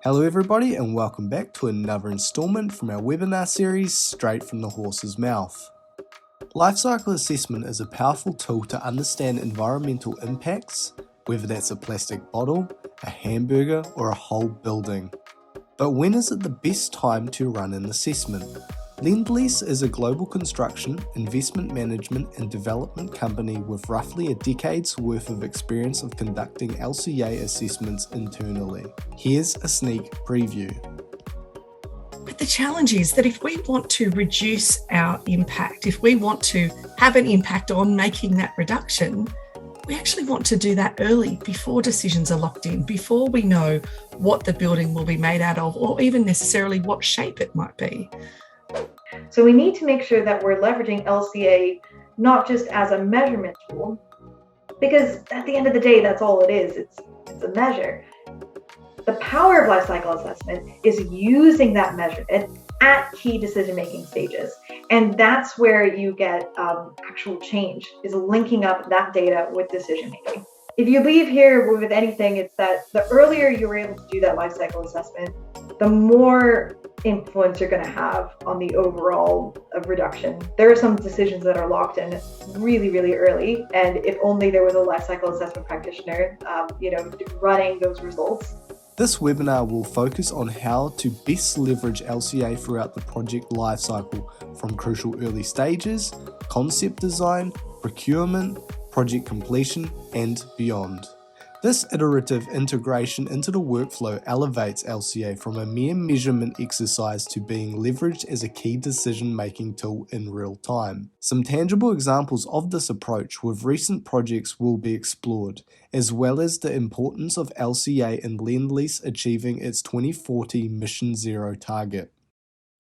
Hello everybody and welcome back to another installment from our webinar series, Straight from the Horse's Mouth. Life cycle assessment is a powerful tool to understand environmental impacts, whether that's a plastic bottle, a hamburger or a whole building. But when is it the best time to run an assessment? Lendlease is a global construction, investment management and development company with roughly a decade's worth of experience of conducting LCA assessments internally. Here's a sneak preview. But the challenge is that if we want to reduce our impact, if we want to have an impact on making that reduction, we actually want to do that early, before decisions are locked in, before we know what the building will be made out of, or even necessarily what shape it might be. So we need to make sure that we're leveraging LCA not just as a measurement tool, because at the end of the day, that's all it is. It's a measure. The power of life cycle assessment is using that measurement at key decision-making stages. And that's where you get actual change, is linking up that data with decision-making. If you leave here with anything, it's that the earlier you're able to do that life cycle assessment, the more influence you're going to have on the overall reduction. There are some decisions that are locked in really, really early. And if only there was a life cycle assessment practitioner, running those results. This webinar will focus on how to best leverage LCA throughout the project lifecycle, from crucial early stages, concept design, procurement, project completion, and beyond. This iterative integration into the workflow elevates LCA from a mere measurement exercise to being leveraged as a key decision-making tool in real time. Some tangible examples of this approach with recent projects will be explored, as well as the importance of LCA in Lendlease achieving its 2040 Mission Zero target.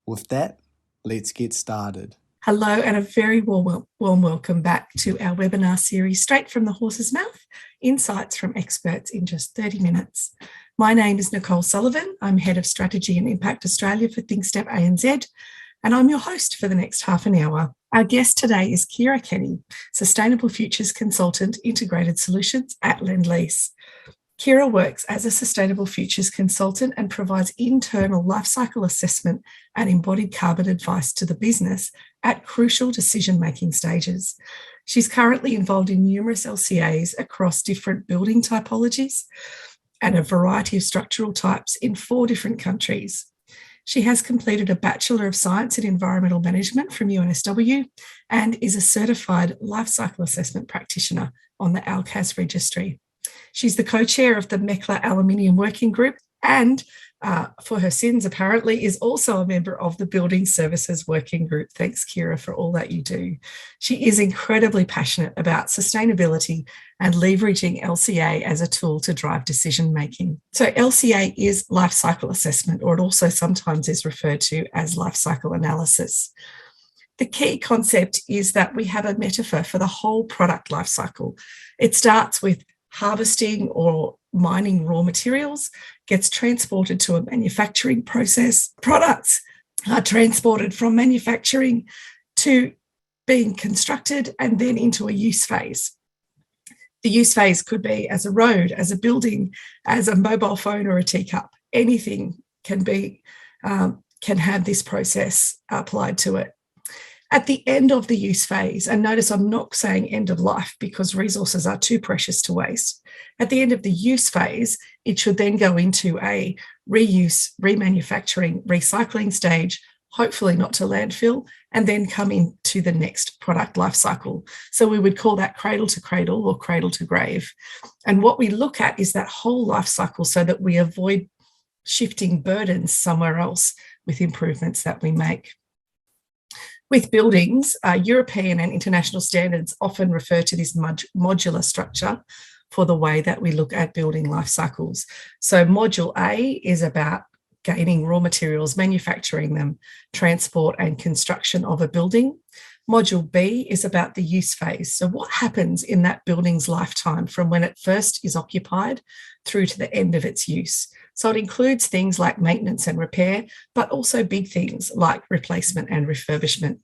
With that, let's get started. Hello and a very warm welcome back to our webinar series, Straight from the Horse's Mouth, Insights from Experts in just 30 minutes. My name is Nicole Sullivan. I'm Head of Strategy and Impact Australia for thinkstep-anz, and I'm your host for the next half an hour. Our guest today is Ceire Kenny, Sustainable Futures Consultant, Integrated Solutions at Lendlease. Ceire works as a Sustainable Futures Consultant and provides internal lifecycle assessment and embodied carbon advice to the business at crucial decision-making stages. She's currently involved in numerous LCAs across different building typologies and a variety of structural types in 4 different countries. She has completed a Bachelor of Science in Environmental Management from UNSW and is a certified lifecycle assessment practitioner on the ALCAS registry. She's the co-chair of the Mecla Aluminium Working Group and, for her sins apparently, is also a member of the Building Services Working Group. Thanks, Ceire, for all that you do. She is incredibly passionate about sustainability and leveraging LCA as a tool to drive decision-making. So LCA is life cycle assessment, or it also sometimes is referred to as life cycle analysis. The key concept is that we have a metaphor for the whole product life cycle. It starts with harvesting or mining raw materials, gets transported to a manufacturing process. Products are transported from manufacturing to being constructed and then into a use phase. The use phase could be as a road, as a building, as a mobile phone or a teacup. Anything can have this process applied to it. At the end of the use phase, and notice I'm not saying end of life because resources are too precious to waste. At the end of the use phase, it should then go into a reuse, remanufacturing, recycling stage, hopefully not to landfill, and then come into the next product life cycle. So we would call that cradle to cradle or cradle to grave. And what we look at is that whole life cycle so that we avoid shifting burdens somewhere else with improvements that we make. With buildings, European and international standards often refer to this modular structure for the way that we look at building life cycles. So module A is about gaining raw materials, manufacturing them, transport and construction of a building. Module B is about the use phase. So what happens in that building's lifetime from when it first is occupied through to the end of its use. So it includes things like maintenance and repair, but also big things like replacement and refurbishment.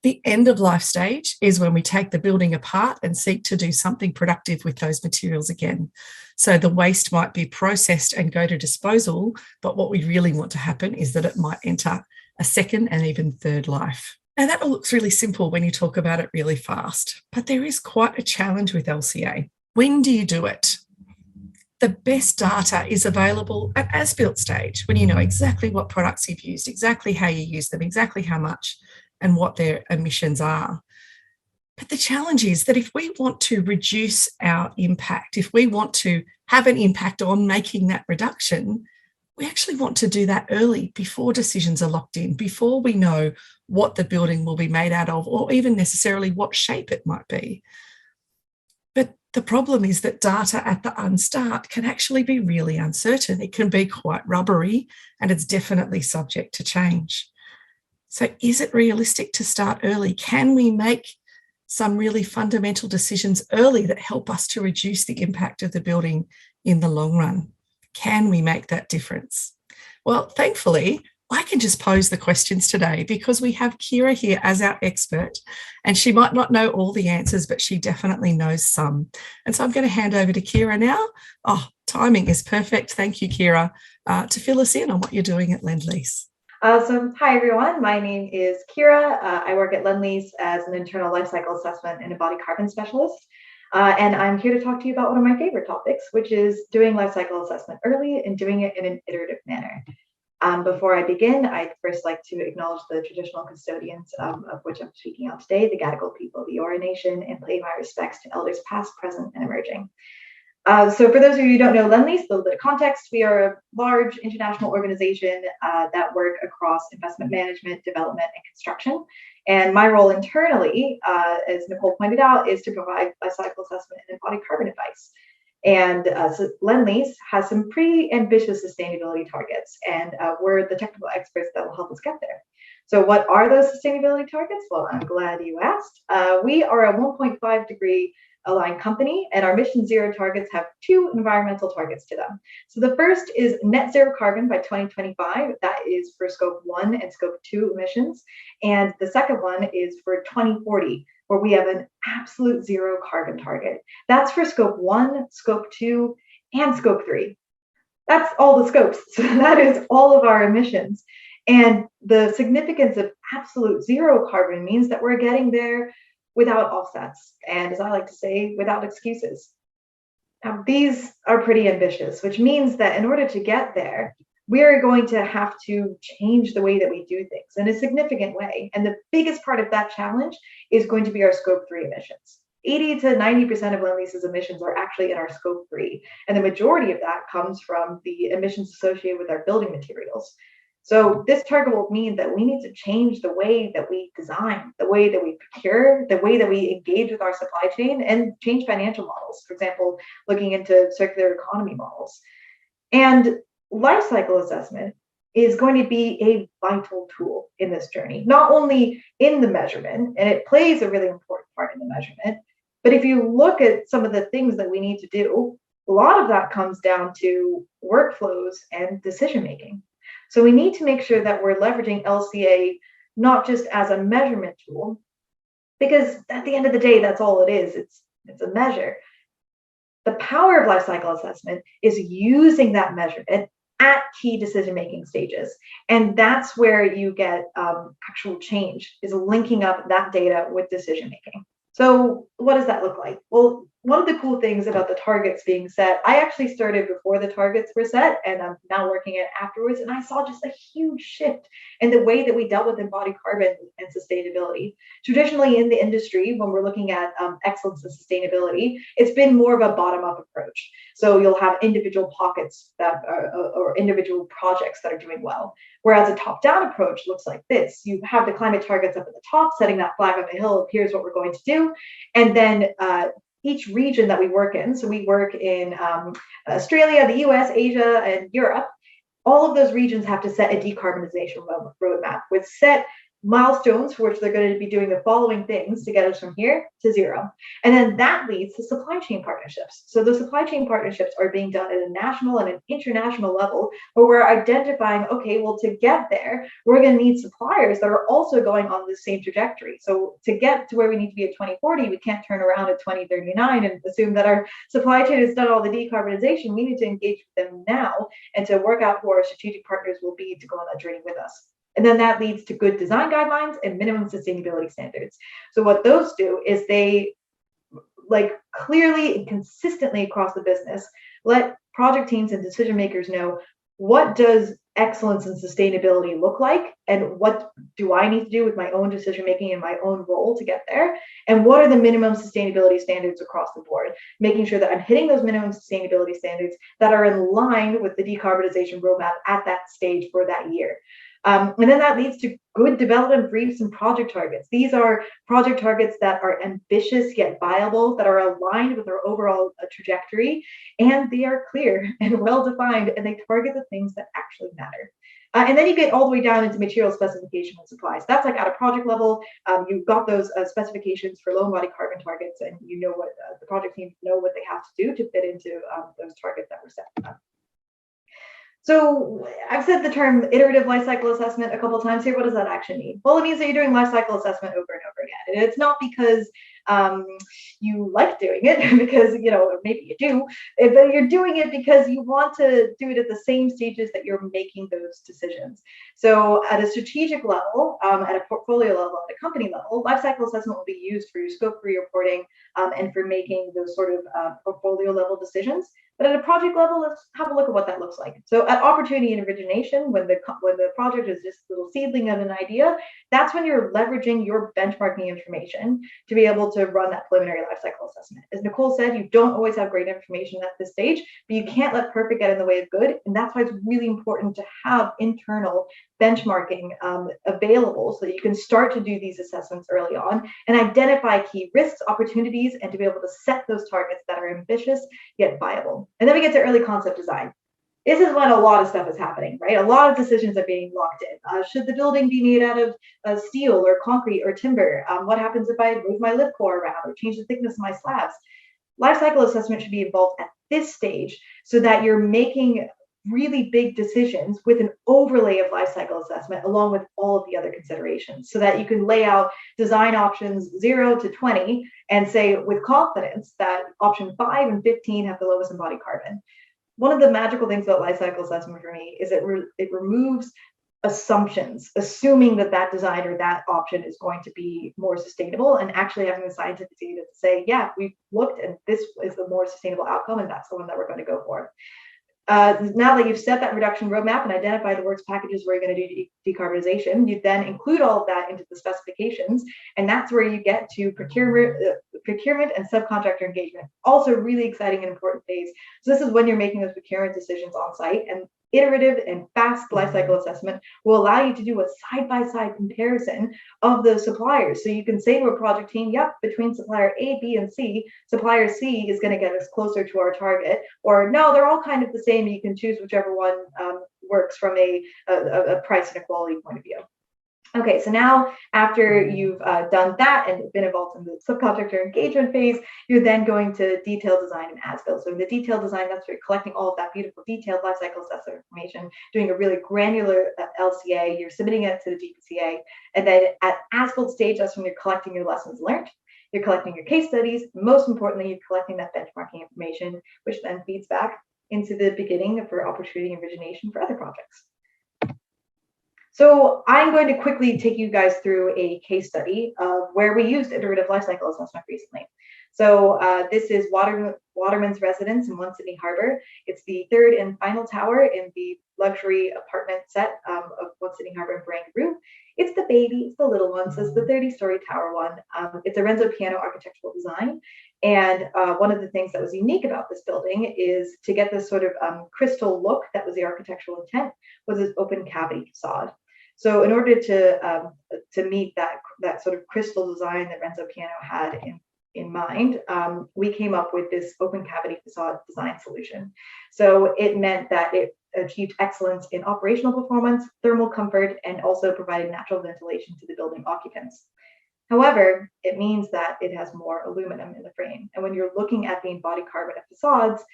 The end of life stage is when we take the building apart and seek to do something productive with those materials again. So the waste might be processed and go to disposal, but what we really want to happen is that it might enter a second and even third life. Now that all looks really simple when you talk about it really fast, but there is quite a challenge with LCA. When do you do it? The best data is available at as-built stage, when you know exactly what products you've used, exactly how you use them, exactly how much, and what their emissions are. But the challenge is that if we want to reduce our impact, if we want to have an impact on making that reduction, we actually want to do that early, before decisions are locked in, before we know what the building will be made out of, or even necessarily what shape it might be. But the problem is that data at the unstart can actually be really uncertain. It can be quite rubbery, and it's definitely subject to change. So is it realistic to start early? Can we make some really fundamental decisions early that help us to reduce the impact of the building in the long run? Can we make that difference? Well, thankfully, I can just pose the questions today because we have Ceire here as our expert, and she might not know all the answers, but she definitely knows some. And so I'm going to hand over to Ceire now. Oh, timing is perfect. Thank you, Ceire, to fill us in on what you're doing at Lendlease. Hi everyone, my name is Ceire. I work at Lendlease as an internal life cycle assessment and embodied carbon specialist. And I'm here to talk to you about one of my favorite topics, which is doing life cycle assessment early and doing it in an iterative manner. Before I begin, I'd first like to acknowledge the traditional custodians of which I'm speaking on today, the Gadigal people of the Eora Nation, and pay my respects to elders past, present, and emerging. So for those of you who don't know Lendlease, a little bit of context, we are a large international organization that work across investment management, development, and construction. And my role internally, as Nicole pointed out, is to provide life cycle assessment and embodied carbon advice. And so Lendlease has some pretty ambitious sustainability targets, and we're the technical experts that will help us get there. So what are those sustainability targets? Well, I'm glad you asked. We are a 1.5 degree aligned company, and our mission zero targets have two environmental targets to them. So the first is net zero carbon by 2025. That is for scope 1 and scope 2 emissions. And the second one is for 2040, where we have an absolute zero carbon target. That's for scope 1, scope 2, and scope 3. That's all the scopes. So that is all of our emissions. And the significance of absolute zero carbon means that we're getting there without offsets, and as I like to say, without excuses. Now, these are pretty ambitious, which means that in order to get there, we're going to have to change the way that we do things in a significant way. And the biggest part of that challenge is going to be our scope 3 emissions. 80 to 90% of Lendlease's emissions are actually in our scope 3, and the majority of that comes from the emissions associated with our building materials. So this target will mean that we need to change the way that we design, the way that we procure, the way that we engage with our supply chain, and change financial models. For example, looking into circular economy models. And life cycle assessment is going to be a vital tool in this journey, not only in the measurement, and it plays a really important part in the measurement, but if you look at some of the things that we need to do, a lot of that comes down to workflows and decision making. So we need to make sure that we're leveraging LCA not just as a measurement tool, because at the end of the day, that's all it is. It's a measure. The power of life cycle assessment is using that measurement at key decision-making stages. And that's where you get actual change, is linking up that data with decision-making. So what does that look like? Well, one of the cool things about the targets being set, I actually started before the targets were set, and I'm now working it afterwards, and I saw just a huge shift in the way that we dealt with embodied carbon and sustainability. Traditionally in the industry, when we're looking at excellence and sustainability, it's been more of a bottom-up approach. So you'll have individual pockets that are, or individual projects that are doing well. Whereas a top-down approach looks like this. You have the climate targets up at the top, setting that flag on the hill of here's what we're going to do. And then each region that we work in, so we work in Australia, the US, Asia, and Europe, all of those regions have to set a decarbonization roadmap with set milestones for which they're going to be doing the following things to get us from here to zero. And then that leads to supply chain partnerships. So the supply chain partnerships are being done at a national and an international level, where we're identifying, okay, well, to get there, we're going to need suppliers that are also going on the same trajectory. So to get to where we need to be at 2040, we can't turn around at 2039 and assume that our supply chain has done all the decarbonization. We need to engage with them now and to work out who our strategic partners will be to go on that journey with us. And then that leads to good design guidelines and minimum sustainability standards. So what those do is they, like, clearly and consistently across the business, let project teams and decision makers know, what does excellence and sustainability look like, and what do I need to do with my own decision making and my own role to get there, and what are the minimum sustainability standards across the board, making sure that I'm hitting those minimum sustainability standards that are in line with the decarbonization roadmap at that stage for that year. And then that leads to good development briefs and project targets. These are project targets that are ambitious yet viable, that are aligned with our overall trajectory, and they are clear and well-defined, and they target the things that actually matter. And then you get all the way down into material specification and supplies. That's like at a project level. You've got those specifications for low embodied carbon targets, and you know what the project teams know what they have to do to fit into those targets that were set for them. So I've said the term iterative lifecycle assessment a couple of times here. What does that actually mean? Well, it means that you're doing lifecycle assessment over and over again. And it's not because you like doing it, because, you know, maybe you do, but you're doing it because you want to do it at the same stages that you're making those decisions. So at a strategic level, at a portfolio level, at a company level, lifecycle assessment will be used for your scope 3 reporting and for making those sort of portfolio level decisions. But at a project level, let's have a look at what that looks like. So at opportunity and origination, when the project is just a little seedling of an idea, that's when you're leveraging your benchmarking information to be able to run that preliminary life cycle assessment. As Nicole said, you don't always have great information at this stage, but you can't let perfect get in the way of good. And that's why it's really important to have internal benchmarking available so that you can start to do these assessments early on and identify key risks, opportunities, and to be able to set those targets that are ambitious yet viable. And then we get to early concept design. This is when a lot of stuff is happening, right? A lot of decisions are being locked in. Should the building be made out of steel or concrete or timber? What happens if I move my lip core around or change the thickness of my slabs? Life cycle assessment should be involved at this stage so that you're making really big decisions with an overlay of life cycle assessment along with all of the other considerations, so that you can lay out design options 0 to 20 and say with confidence that option 5 and 15 have the lowest embodied carbon. One of the magical things about life cycle assessment for me is it removes assumptions, assuming that that design or that option is going to be more sustainable, and actually having the scientific data to say, yeah, we've looked and this is the more sustainable outcome, and that's the one that we're going to go for. Now that you've set that reduction roadmap and identified the works packages where you're going to do decarbonization, you then include all of that into the specifications, and that's where you get to procurement and subcontractor engagement. Also really exciting and important phase. So this is when you're making those procurement decisions on site, and iterative and fast lifecycle assessment will allow you to do a side-by-side comparison of the suppliers. So you can say to a project team, yep, between supplier A, B, and C, supplier C is going to get us closer to our target, or no, they're all kind of the same. You can choose whichever one works from a price and a quality point of view. Okay, so now after you've done that and been involved in the subcontractor engagement phase, you're then going to detailed design and as-built. So in the detailed design, that's where you're collecting all of that beautiful detailed life cycle assessment information, doing a really granular LCA, you're submitting it to the DPCA, and then at as-built stage, that's when you're collecting your lessons learned, you're collecting your case studies, most importantly, you're collecting that benchmarking information, which then feeds back into the beginning for opportunity and origination for other projects. So I'm going to quickly take you guys through a case study of where we used iterative lifecycle assessment recently. So this is Waterman's Residence in One Sydney Harbour. It's the third and final tower in the luxury apartment set of One Sydney Harbour in Barangaroo. It's the baby, it's the little one, so it's the 30-story tower one. It's a Renzo Piano architectural design. And one of the things that was unique about this building is to get this sort of crystal look that was the architectural intent, was this open cavity facade. So in order to meet that sort of crystal design that Renzo Piano had in mind, we came up with this open cavity facade design solution. So it meant that it achieved excellence in operational performance, thermal comfort, and also provided natural ventilation to the building occupants. However, it means that it has more aluminum in the frame. And when you're looking at the embodied carbon of facades,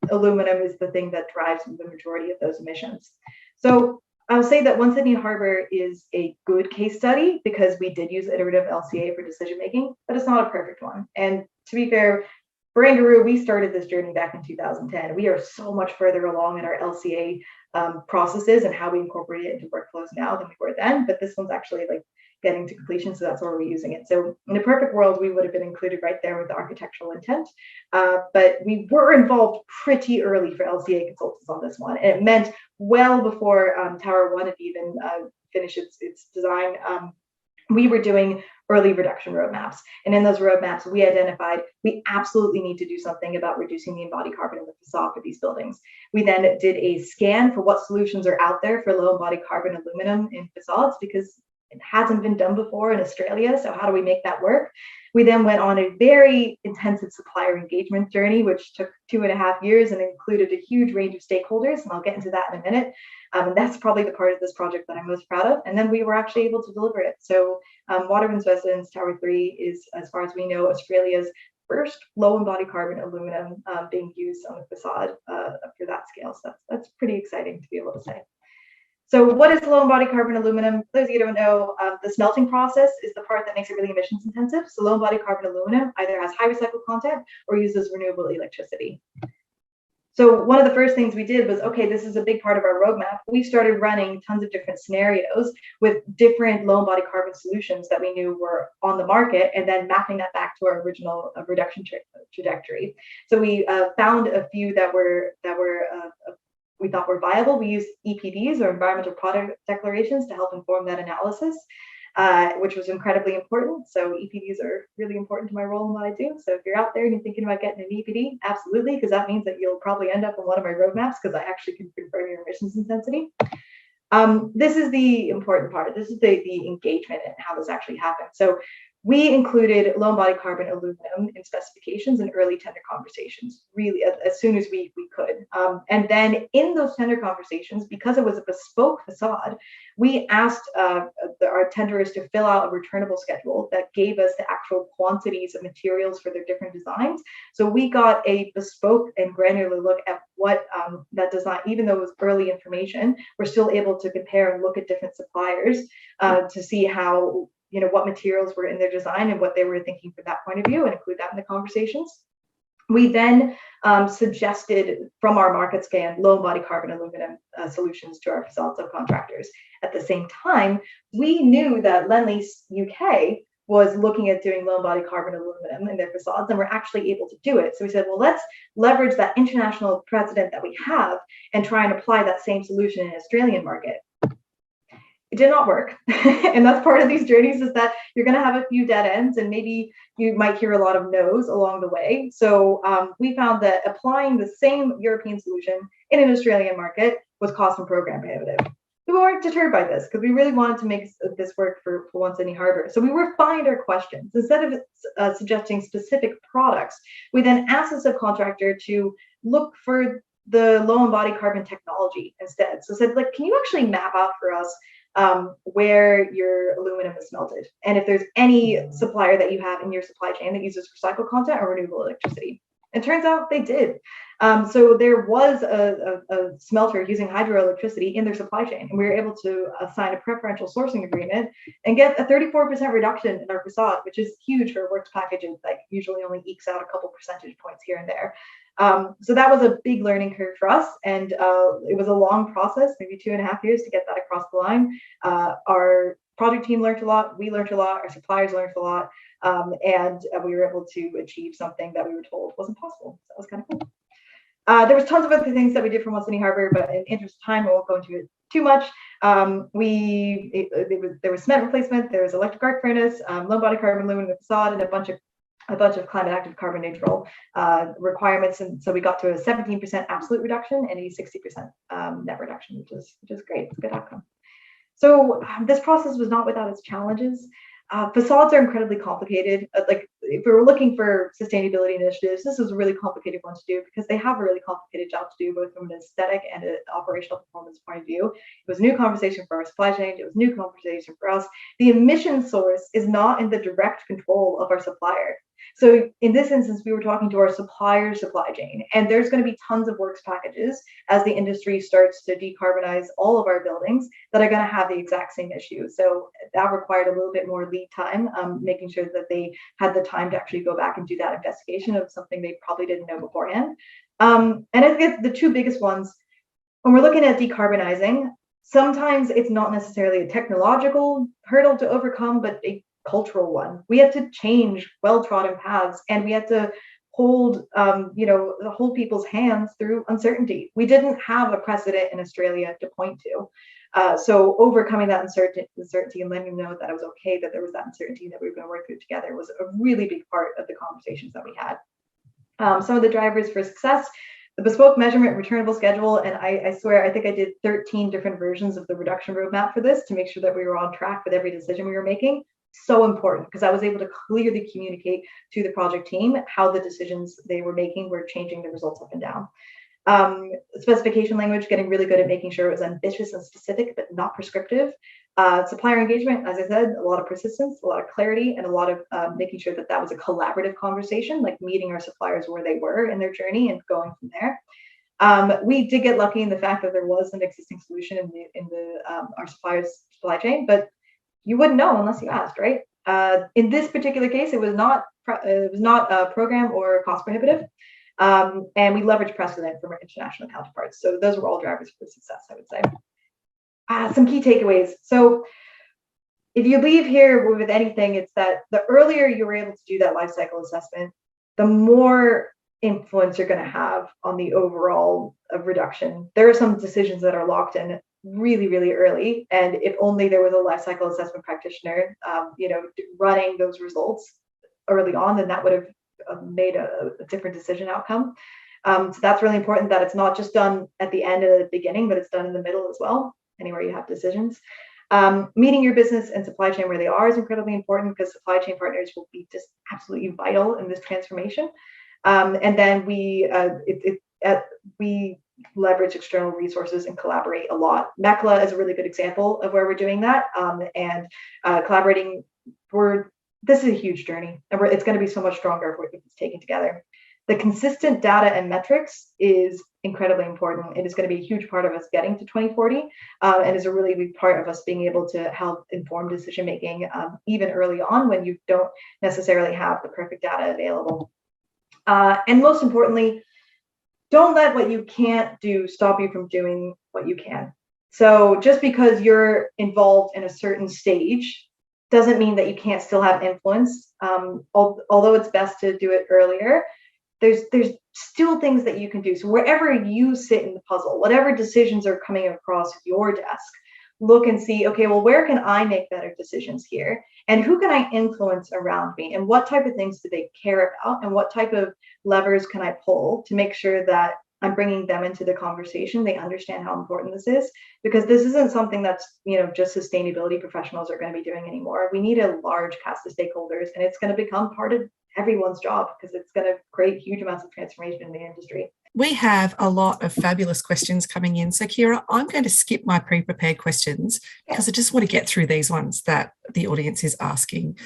aluminum is the thing that drives the majority of those emissions. So I'll say that One Sydney Harbour is a good case study because we did use iterative LCA for decision making, but it's not a perfect one. And to be fair, Barangaroo, we started this journey back in 2010. We are so much further along in our LCA processes and how we incorporate it into workflows now than we were then. But this one's actually like getting to completion, so that's where we're using it. So in a perfect world, we would have been included right there with the architectural intent, but we were involved pretty early for LCA consultants on this one, and it meant well before Tower 1 had even finished its design, we were doing early reduction roadmaps. And in those roadmaps, we identified we absolutely need to do something about reducing the embodied carbon in the facade for these buildings. We then did a scan for what solutions are out there for low embodied carbon aluminum in facades, because it hasn't been done before in Australia. So how do we make that work? We then went on a very intensive supplier engagement journey, which took 2.5 years and included a huge range of stakeholders. And I'll get into that in a minute. And that's probably the part of this project that I'm most proud of. And then we were actually able to deliver it. So Waterman's Residence Tower 3 is, as far as we know, Australia's first low embodied carbon aluminum being used on a facade for that scale. So that's pretty exciting to be able to say. So what is low embodied carbon aluminum? For those of you who don't know, the smelting process is the part that makes it really emissions intensive. So low embodied carbon aluminum either has high recycled content or uses renewable electricity. So one of the first things we did was, okay, this is a big part of our roadmap. We started running tons of different scenarios with different low embodied carbon solutions that we knew were on the market, and then mapping that back to our original reduction trajectory. So we found a few that we thought were viable. We used EPDs, or environmental product declarations, to help inform that analysis, which was incredibly important. So EPDs are really important to my role and what I do. So if you're out there and you're thinking about getting an EPD, absolutely, because that means that you'll probably end up on one of my roadmaps, because I actually can confirm your emissions intensity. This is the important part. This is the engagement and how this actually happens. So we included low embodied carbon aluminum in specifications in early tender conversations, really as soon as we could. And then in those tender conversations, because it was a bespoke facade, we asked our tenderers to fill out a returnable schedule that gave us the actual quantities of materials for their different designs. So we got a bespoke and granular look at what that design, even though it was early information, we're still able to compare and look at different suppliers to see how, what materials were in their design and what they were thinking from that point of view, and include that in the conversations. We then suggested from our market scan low embodied carbon aluminum solutions to our facade subcontractors. At the same time, we knew that Lendlease UK was looking at doing low embodied carbon aluminum in their facades, and we're actually able to do it. So we said, well, let's leverage that international precedent that we have and try and apply that same solution in the Australian market. It did not work. And that's part of these journeys, is that you're going to have a few dead ends, and maybe you might hear a lot of no's along the way. So we found that applying the same European solution in an Australian market was cost and program prohibitive. We weren't deterred by this, because we really wanted to make this work for One Sydney Harbour. So we refined our questions. Instead of suggesting specific products, we then asked the subcontractor to look for the low embodied carbon technology instead. So said, like, can you actually map out for us where your aluminum is smelted, and if there's any supplier that you have in your supply chain that uses recycled content or renewable electricity. It turns out they did. So there was a smelter using hydroelectricity in their supply chain, and we were able to sign a preferential sourcing agreement and get a 34% reduction in our facade, which is huge for a works package that usually only ekes out a couple percentage points here and there. So that was a big learning curve for us, and it was a long process, maybe 2.5 years to get that across the line. Our project team learned a lot, we learned a lot, our suppliers learned a lot, and we were able to achieve something that we were told wasn't possible. So that was kind of cool. There was tons of other things that we did from One Sydney Harbour, but in interest of time, I won't go into it too much. There was cement replacement, there was electric arc furnace, low embodied carbon aluminum facade, and a bunch of climate active carbon neutral requirements. And so we got to a 17% absolute reduction and a 60% net reduction, which is great. It's a good outcome. So this process was not without its challenges. Facades are incredibly complicated. Like if we were looking for sustainability initiatives, this is a really complicated one to do because they have a really complicated job to do, both from an aesthetic and an operational performance point of view. It was a new conversation for our supply chain. It was a new conversation for us. The emission source is not in the direct control of our supplier. So in this instance, we were talking to our supplier's supply chain, and there's going to be tons of works packages as the industry starts to decarbonize all of our buildings that are going to have the exact same issue. So that required a little bit more lead time, making sure that they had the time to actually go back and do that investigation of something they probably didn't know beforehand. And I think the two biggest ones, when we're looking at decarbonizing, sometimes it's not necessarily a technological hurdle to overcome, but a cultural one. We had to change well-trodden paths, and we had to hold people's hands through uncertainty. We didn't have a precedent in Australia to point to. So overcoming that uncertainty and letting them know that it was okay, that there was that uncertainty that we were going to work through together, was a really big part of the conversations that we had. Some of the drivers for success: the bespoke measurement returnable schedule. And I swear, I think I did 13 different versions of the reduction roadmap for this to make sure that we were on track with every decision we were making. So important, because I was able to clearly communicate to the project team how the decisions they were making were changing the results up and down. Specification language, getting really good at making sure it was ambitious and specific, but not prescriptive. Supplier engagement, as I said, a lot of persistence, a lot of clarity, and a lot of making sure that that was a collaborative conversation, like meeting our suppliers where they were in their journey and going from there. We did get lucky in the fact that there was an existing solution in our supplier's supply chain, but you wouldn't know unless you asked, right? In this particular case, it was not program or cost prohibitive, and we leveraged precedent from our international counterparts. So those were all drivers for success, I would say. Some key takeaways. So if you leave here with anything, it's that the earlier you were able to do that life cycle assessment, the more influence you're going to have on the overall reduction. There are some decisions that are locked in really, really early, and if only there was a life cycle assessment practitioner, running those results early on, then that would have made a different decision outcome. So that's really important, that it's not just done at the end and at the beginning, but it's done in the middle as well, anywhere you have decisions. Meeting your business and supply chain where they are is incredibly important, because supply chain partners will be just absolutely vital in this transformation. And then we leverage external resources and collaborate a lot. MECLA is a really good example of where we're doing that, and collaborating. This is a huge journey, and it's going to be so much stronger if it's taken together. The consistent data and metrics is incredibly important. It is going to be a huge part of us getting to 2040, and is a really big part of us being able to help inform decision making, even early on when you don't necessarily have the perfect data available. And most importantly, don't let what you can't do stop you from doing what you can. So just because you're involved in a certain stage doesn't mean that you can't still have influence. Although it's best to do it earlier, there's still things that you can do. So wherever you sit in the puzzle, whatever decisions are coming across your desk, look and see, okay, well, where can I make better decisions here? And who can I influence around me? And what type of things do they care about? And what type of levers can I pull to make sure that I'm bringing them into the conversation? They understand how important this is, because this isn't something that's, just sustainability professionals are going to be doing anymore. We need a large cast of stakeholders, and it's going to become part of everyone's job, because it's going to create huge amounts of transformation in the industry. We have a lot of fabulous questions coming in. So, Ceire, I'm going to skip my pre-prepared questions because I just want to get through these ones that the audience is asking.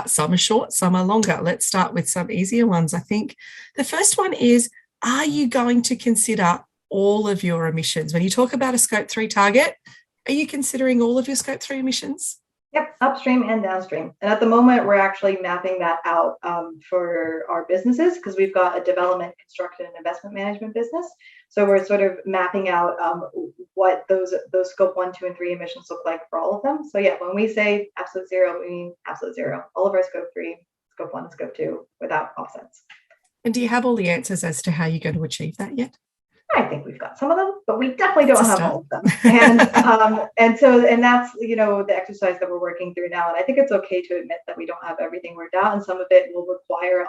Some are short, some are longer. Let's start with some easier ones, I think. The first one is, are you going to consider all of your emissions? When you talk about a Scope 3 target, are you considering all of your Scope 3 emissions? Yep, upstream and downstream. And at the moment, we're actually mapping that out for our businesses, because we've got a development, construction, and investment management business. So we're sort of mapping out what those Scope 1, 2, and 3 emissions look like for all of them. So yeah, when we say absolute zero, we mean absolute zero. All of our Scope 3, Scope 1, and Scope 2 without offsets. And do you have all the answers as to how you're going to achieve that yet? I think we've got some of them, but we definitely don't have all of them. And and that's the exercise that we're working through now. And I think it's okay to admit that we don't have everything worked out, and some of it will require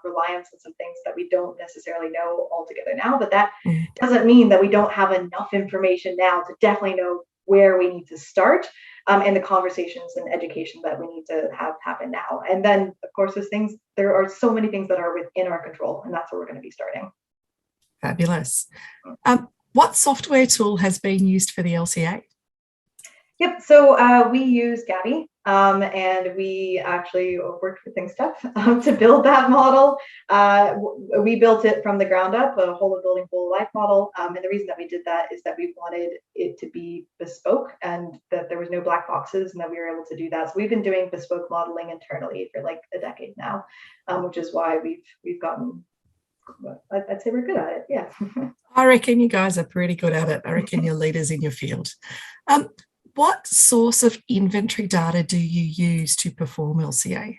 reliance on some things that we don't necessarily know altogether now. But that doesn't mean that we don't have enough information now to definitely know where we need to start. and the conversations and education that we need to have happen now. And then, of course, there are so many things that are within our control, and that's where we're going to be starting. Fabulous. What software tool has been used for the LCA? Yep, so we use Gabby, and we actually worked with thinkstep to build that model. We built it from the ground up, a whole of building whole life model. And the reason that we did that is that we wanted it to be bespoke and that there was no black boxes and that we were able to do that. So we've been doing bespoke modeling internally for like a decade now, which is why we've gotten, I'd say we're good at it, yeah. I reckon you guys are pretty good at it. I reckon you're leaders in your field. What source of inventory data do you use to perform LCA?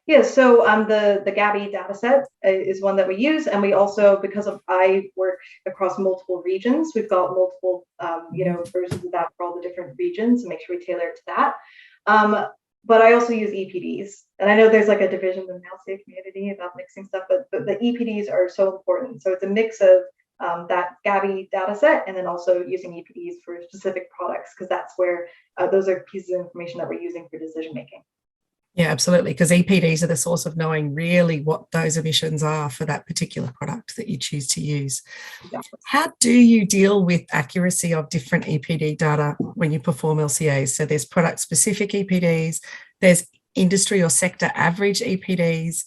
Yeah, so the Gabby data set is one that we use, and we also, I work across multiple regions, we've got multiple versions of that for all the different regions and make sure we tailor it to that. But I also use EPDs, and I know there's like a division in the LCA community about mixing stuff, but the EPDs are so important. So it's a mix of that Gabby data set and then also using EPDs for specific products, because that's where those are pieces of information that we're using for decision making. Yeah, absolutely, because EPDs are the source of knowing really what those emissions are for that particular product that you choose to use. Exactly. How do you deal with accuracy of different EPD data when you perform LCAs? So there's product-specific EPDs, there's industry or sector average EPDs,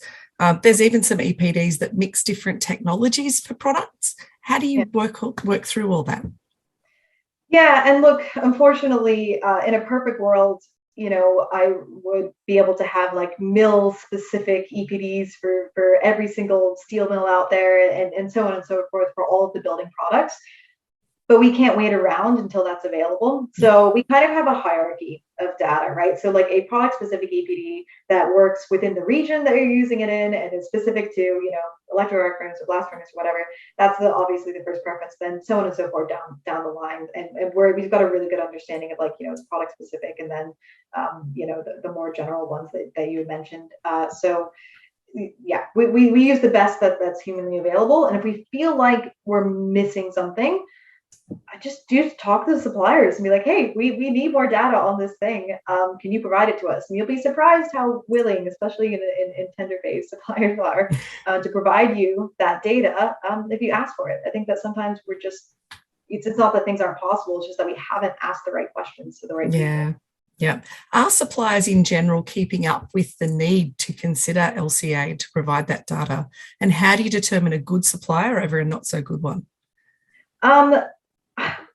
there's even some EPDs that mix different technologies for products. How do you work through all that? Yeah, and look, unfortunately, in a perfect world, I would be able to have like mill specific EPDs for every single steel mill out there and so on and so forth for all of the building products. But we can't wait around until that's available. So we kind of have a hierarchy of data, right? So like a product specific EPD that works within the region that you're using it in and is specific to, electric arc furnace or blast furnace or whatever, that's obviously the first preference, then so on and so forth down the line. And we've got a really good understanding of like, it's product specific and then, the more general ones that you had mentioned. So yeah, we use the best that's humanly available. And if we feel like we're missing something, I just talk to the suppliers and be like, hey, we need more data on this thing. Can you provide it to us? And you'll be surprised how willing, especially in tender phase suppliers are, to provide you that data if you ask for it. I think that sometimes we're just, it's not that things aren't possible, it's just that we haven't asked the right questions to the right people. Yeah. Are suppliers in general keeping up with the need to consider LCA to provide that data? And how do you determine a good supplier over a not so good one?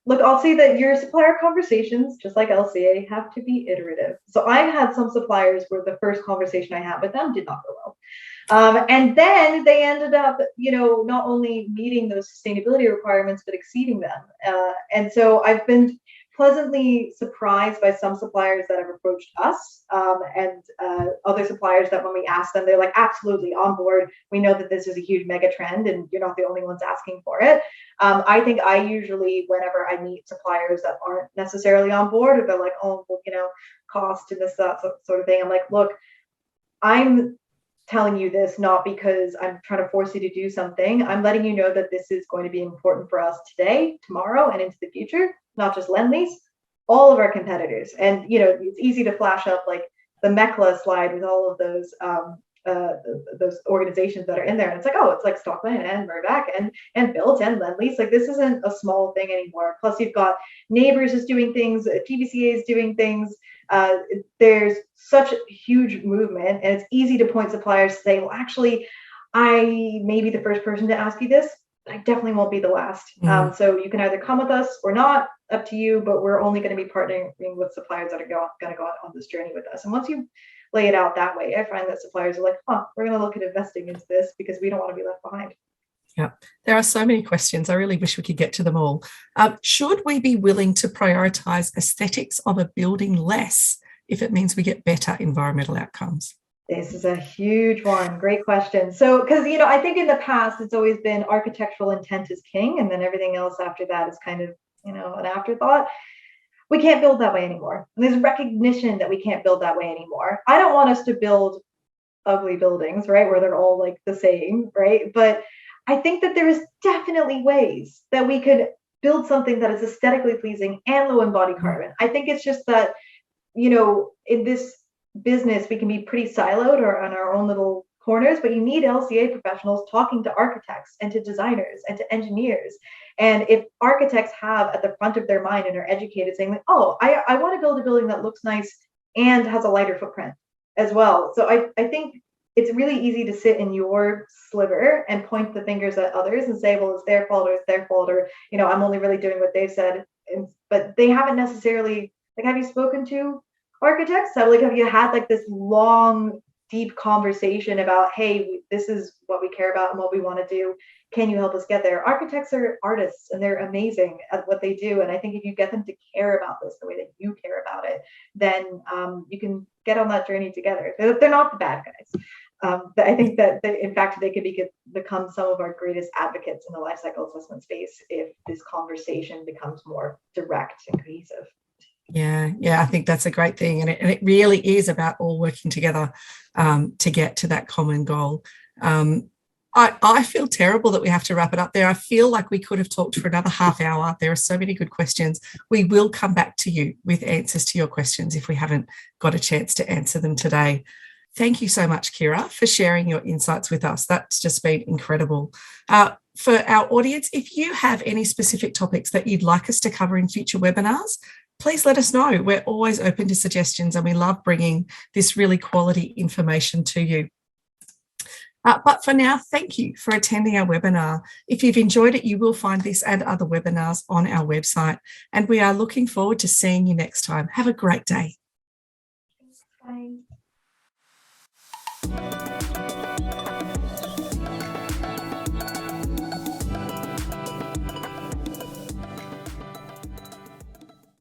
Look, I'll say that your supplier conversations, just like LCA, have to be iterative. So I've had some suppliers where the first conversation I had with them did not go well. And then they ended up, not only meeting those sustainability requirements, but exceeding them. And so I've been pleasantly surprised by some suppliers that have approached us and other suppliers that when we ask them, they're like, absolutely on board. We know that this is a huge mega trend and you're not the only ones asking for it. I think I usually, whenever I meet suppliers that aren't necessarily on board or they're like, oh, well, cost and this, that sort of thing, I'm like, look, I'm telling you this not because I'm trying to force you to do something. I'm letting you know that this is going to be important for us today, tomorrow, and into the future, not just Lendlease, all of our competitors. And, it's easy to flash up like the MECLA slide with all of those organizations that are in there. And it's like, oh, it's like Stockland and Murdoch and Built and Lendlease. Like this isn't a small thing anymore. Plus you've got Neighbors is doing things, PVCA is doing things. There's such a huge movement and it's easy to point suppliers to say, well, actually, I may be the first person to ask you this, but I definitely won't be the last. So you can either come with us or not, up to you, but we're only going to be partnering with suppliers that are going to go on this journey with us. And once you lay it out that way, I find that suppliers are like, we're going to look at investing into this because we don't want to be left behind. Yeah, there are so many questions. I really wish we could get to them all. Should we be willing to prioritise aesthetics of a building less if it means we get better environmental outcomes? This is a huge one. Great question. So, because, I think in the past, it's always been architectural intent is king, and then everything else after that is kind of, an afterthought. We can't build that way anymore. And there's recognition that we can't build that way anymore. I don't want us to build ugly buildings, right, where they're all like the same, right? But I think that there is definitely ways that we could build something that is aesthetically pleasing and low in body carbon. I think it's just that, you know, in this business, we can be pretty siloed or on our own little corners, but you need LCA professionals talking to architects and to designers and to engineers. And if architects have at the front of their mind and are educated saying, like, oh, I want to build a building that looks nice and has a lighter footprint as well. So I think it's really easy to sit in your sliver and point the fingers at others and say, well, it's their fault, or it's their fault, or, you know, I'm only really doing what they've said. But they haven't necessarily, like, have you spoken to architects? So, like, have you had like this long, deep conversation about, hey, this is what we care about and what we want to do. Can you help us get there? Architects are artists and they're amazing at what they do. And I think if you get them to care about this the way that you care about it, then you can get on that journey together. They're not the bad guys. I think that in fact, they could become some of our greatest advocates in the life cycle assessment space if this conversation becomes more direct and cohesive. Yeah, I think that's a great thing. And it really is about all working together to get to that common goal. I feel terrible that we have to wrap it up there. I feel like we could have talked for another half hour. There are so many good questions. We will come back to you with answers to your questions if we haven't got a chance to answer them today. Thank you so much, Ceire, for sharing your insights with us. That's just been incredible. For our audience, if you have any specific topics that you'd like us to cover in future webinars, please let us know. We're always open to suggestions and we love bringing this really quality information to you. But for now, thank you for attending our webinar. If you've enjoyed it, you will find this and other webinars on our website. And we are looking forward to seeing you next time. Have a great day. Bye.